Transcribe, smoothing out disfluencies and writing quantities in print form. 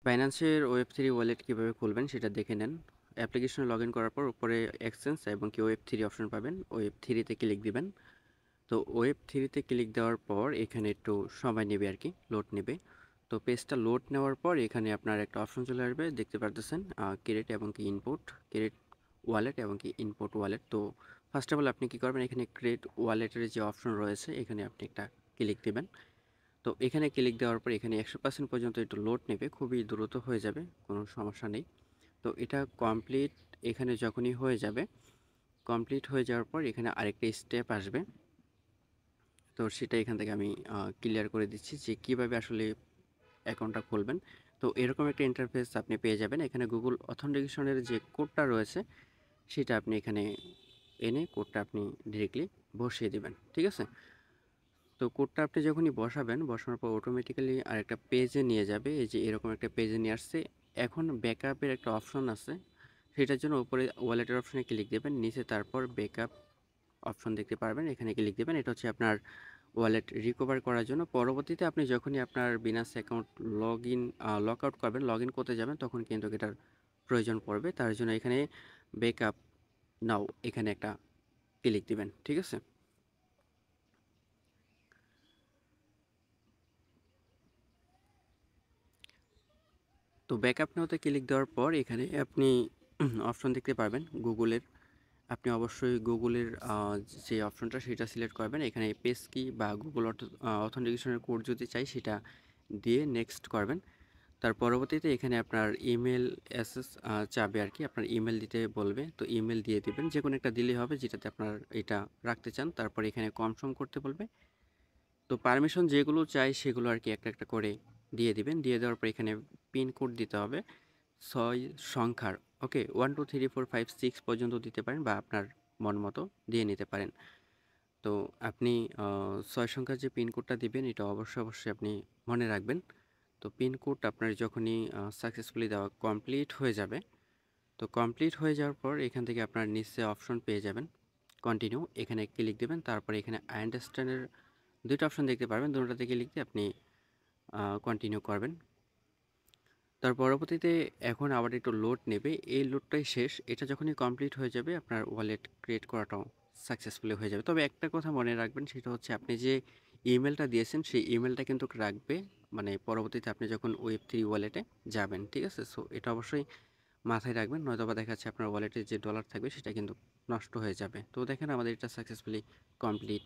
বাইন্যান্সের ওয়েব3 wallet কীভাবে খুলবেন সেটা দেখে নেন। অ্যাপ্লিকেশনে লগ ইন করার পর উপরে এক্সচেঞ্জ এবং কি ওয়েব3 অপশন পাবেন। ওয়েব3তে ক্লিক দিবেন। তো ওয়েব3তে ক্লিক দেওয়ার পর এখানে একটু সময় নেবে আর কি, লোড নেবে। তো পেজটা লোড নেওয়ার পর এখানে আপনার একটা অপশন চলে আসবে, দেখতে পারতেছেন ক্রিয়েট এবং কি ইনপুট, ক্রিয়েট ওয়ালেট এবং কি ইনপুট ওয়ালেট। তো ফার্স্ট অফ অল আপনি কী করবেন, এখানে ক্রিয়েট ওয়ালেটের যে অপশন রয়েছে এখানে আপনি একটা ক্লিক দেবেন। তো এখানে ক্লিক দেওয়ার পর এখানে 100% পর্যন্ত একটু লোড নেবে, খুবই দ্রুত হয়ে যাবে, কোনো সমস্যা নেই। তো এটা কমপ্লিট এখানে যখনই হয়ে যাবে, কমপ্লিট হয়ে যাওয়ার পর এখানে আরেকটা স্টেপ আসবে। তো সেটা এখান থেকে আমি ক্লিয়ার করে দিচ্ছি যে কীভাবে আসলে অ্যাকাউন্টটা খুলবেন। তো এরকম একটা ইন্টারফেস আপনি পেয়ে যাবেন। এখানে গুগল অথেন্টিকেশনের যে কোডটা রয়েছে সেটা আপনি এখানে এনে কোডটা আপনি ডিরেক্টলি বসিয়ে দিবেন, ঠিক আছে? তো কোডটা আপনি যখনই বসাবেন, বসানোর পর অটোমেটিক্যালি আরেকটা পেজে নিয়ে যাবে। এই যে এরকম একটা পেজে নিয়ে আসছে। এখন ব্যাকআপের একটা অপশন আছে, সেটার জন্য উপরে ওয়ালেটের অপশনে ক্লিক দেবেন, নিচে তারপর ব্যাকআপ অপশন দেখতে পারবেন, এখানে ক্লিক দেবেন। এটা হচ্ছে আপনার ওয়ালেট রিকভার করার জন্য। পরবর্তীতে আপনি যখনই আপনার বিনান্স অ্যাকাউন্ট লগ আউট করবেন, লগ ইন করতে যাবেন, তখন কিন্তু এটার প্রয়োজন পড়বে। তার জন্য এখানে ব্যাকআপ নাও এখানে একটা ক্লিক দিবেন, ঠিক আছে? তো ব্যাকআপ নাওতে ক্লিক দেওয়ার পর এখানে আপনি অপশন দেখতে পারবেন গুগলের। আপনি অবশ্যই গুগলের যে অপশনটা সেটা সিলেক্ট করবেন। এখানে পেজ কি বা গুগল অথেন্টিকেশনের কোড যদি চাই সেটা দিয়ে নেক্সট করবেন। তার পরবর্তীতে এখানে আপনার ইমেল অ্যাসেস চাবে আর কি, আপনার ইমেল দিতে বলবে। তো ইমেল দিয়ে দিবেন, যে কোনো একটা দিলেই হবে যেটাতে আপনার এটা রাখতে চান। তারপর এখানে কনফার্ম করতে বলবে। তো পারমিশন যেগুলো চাই সেগুলো আর কি একটা একটা করে দিয়ে দিবেন। দিয়ে দেওয়ার পর এখানে পিন কোড দিতে হবে 6 সংখ্যার। ওকে, 1 2 3 4 5 6 পর্যন্ত দিতে পারেন বা আপনার মন মতো দিয়ে নিতে পারেন। তো আপনি 6 সংখ্যার যে পিন কোডটা দিবেন এটা অবশ্যই আপনি মনে রাখবেন। তো পিন কোড আপনার যখনই সাকসেসফুলি দেওয়া কমপ্লিট হয়ে যাবে, তো কমপ্লিট হয়ে যাওয়ার পর এখান থেকে আপনার নিচে অপশন পেয়ে যাবেন কন্টিনিউ, এখানে ক্লিক দেবেন। তারপরে এখানে আই আন্ডারস্ট্যান্ডের দুইটা অপশন দেখতে পারবেন, দুটোতে ক্লিক দিয়ে আপনি কন্টিনিউ করবেন। তার পরবর্তীতে এখন আবার একটু লোড নেবে, এই লোডটাই শেষ। এটা যখনই কমপ্লিট হয়ে যাবে আপনার ওয়ালেট ক্রিয়েট করাটাও সাকসেসফুলি হয়ে যাবে। তবে একটা কথা মনে রাখবেন, সেটা হচ্ছে আপনি যে ইমেলটা দিয়েছেন সেই ইমেলটা কিন্তু রাখবে, মানে পরবর্তীতে আপনি যখন ওয়েব3 ওয়ালেটে যাবেন, ঠিক আছে? সো এটা অবশ্যই মাথায় রাখবেন, নয়তোবা দেখা যাচ্ছে আপনার ওয়ালেটে যে ডলার থাকবে সেটা কিন্তু নষ্ট হয়ে যাবে। তো দেখেন আমাদের এটা সাকসেসফুলি কমপ্লিট